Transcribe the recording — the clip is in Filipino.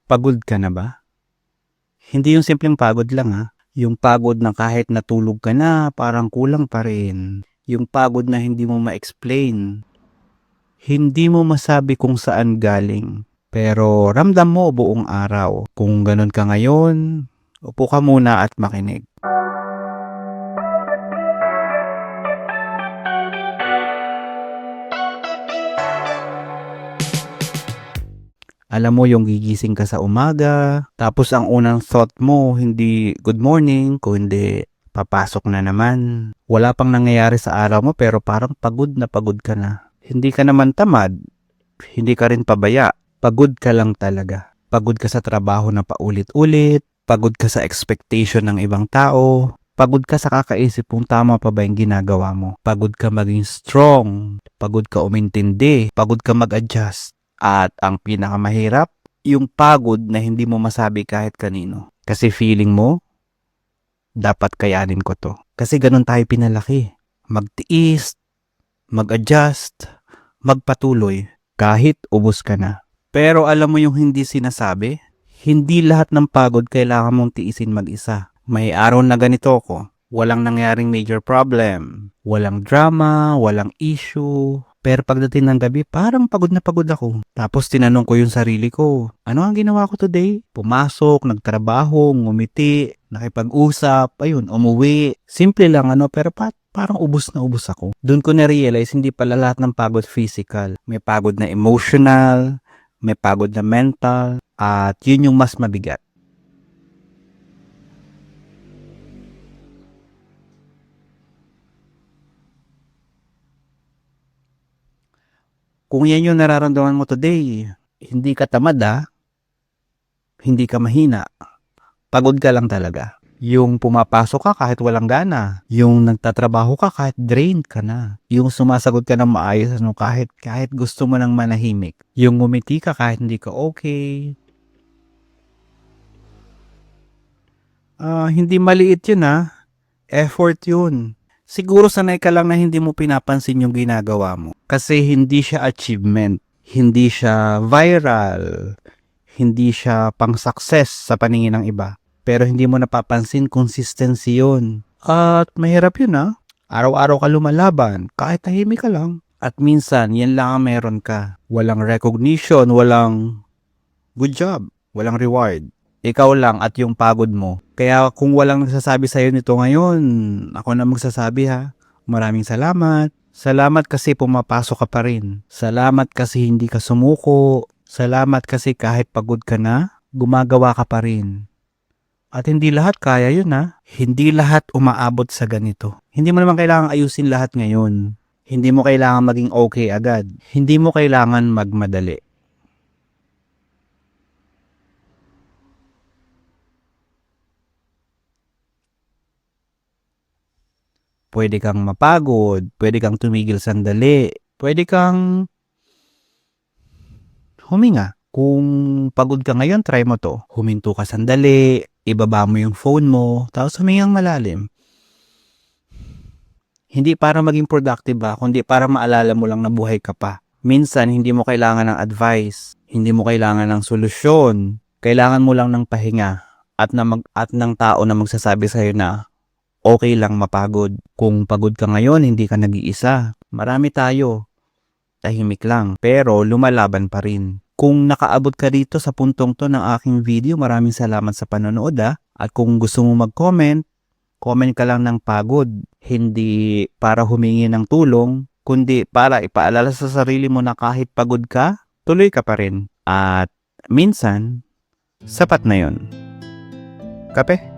Pagod ka na ba? Hindi yung simpleng pagod lang ha. Yung pagod na kahit natulog ka na, parang kulang pa rin. Yung pagod na hindi mo ma-explain. Hindi mo masabi kung saan galing. Pero ramdam mo buong araw. Kung ganun ka ngayon, upo ka muna at makinig. Alam mo yung gigising ka sa umaga, tapos ang unang thought mo, hindi good morning, kundi papasok na naman. Wala pang nangyayari sa araw mo pero parang pagod na pagod ka na. Hindi ka naman tamad, hindi ka rin pabaya. Pagod ka lang talaga. Pagod ka sa trabaho na paulit-ulit, pagod ka sa expectation ng ibang tao, pagod ka sa kakaisip kung tama pa ba yung ginagawa mo. Pagod ka maging strong, pagod ka umintindi, pagod ka mag-adjust. At ang pinakamahirap, yung pagod na hindi mo masabi kahit kanino. Kasi feeling mo, dapat kayanin ko to. Kasi ganun tayo pinalaki. Magtiis, mag-adjust, magpatuloy, kahit ubos ka na. Pero alam mo yung hindi sinasabi? Hindi lahat ng pagod kailangan mong tiisin mag-isa. May araw na ganito ko. Walang nangyaring major problem. Walang drama, walang issue. Pero pagdating ng gabi, parang pagod na pagod ako. Tapos tinanong ko yung sarili ko, ano ang ginawa ko today? Pumasok, nagtrabaho, ngumiti, nakipag-usap, ayun, umuwi. Simple lang pero parang ubos na ubos ako. Doon ko na-realize hindi pala lahat ng pagod physical. May pagod na emotional, may pagod na mental, at yun yung mas mabigat. Kung yan yung nararamdaman mo today, hindi ka tamad hindi ka mahina. Pagod ka lang talaga. Yung pumapasok ka kahit walang gana. Yung nagtatrabaho ka kahit drained ka na. Yung sumasagot ka ng maayos kahit gusto mo nang manahimik. Yung ngumiti ka kahit hindi ka okay. Hindi maliit yun effort yun. Siguro sanay ka lang na hindi mo pinapansin yung ginagawa mo. Kasi hindi siya achievement. Hindi siya viral. Hindi siya pang success sa paningin ng iba. Pero hindi mo napapansin consistency yun. At mahirap yun Araw-araw ka lumalaban. Kahit tahimik ka lang. At minsan, yan lang ang meron ka. Walang recognition, walang good job, walang reward. Ikaw lang at yung pagod mo. Kaya kung walang nagsasabi sa'yo nito ngayon, ako na magsasabi Maraming salamat. Salamat kasi pumapasok ka pa rin. Salamat kasi hindi ka sumuko. Salamat kasi kahit pagod ka na, gumagawa ka pa rin. At hindi lahat kaya yun Hindi lahat umaabot sa ganito. Hindi mo naman kailangan ayusin lahat ngayon. Hindi mo kailangan maging okay agad. Hindi mo kailangan magmadali. Pwede kang mapagod, pwede kang tumigil sandali, pwede kang huminga. Kung pagod ka ngayon, try mo to. Huminto ka sandali, ibaba mo yung phone mo, tapos humingang malalim. Hindi para maging productive kundi para maalala mo lang na buhay ka pa. Minsan, hindi mo kailangan ng advice, hindi mo kailangan ng solusyon, kailangan mo lang ng pahinga at ng tao na magsasabi sa'yo na okay lang mapagod. Kung pagod ka ngayon, hindi ka nag-iisa. Marami tayo. Tahimik lang. Pero lumalaban pa rin. Kung nakaabot ka dito sa puntong to ng aking video, maraming salamat sa panonood At kung gusto mo mag-comment, comment ka lang ng pagod. Hindi para humingi ng tulong, kundi para ipaalala sa sarili mo na kahit pagod ka, tuloy ka pa rin. At minsan, sapat na yon. Kape?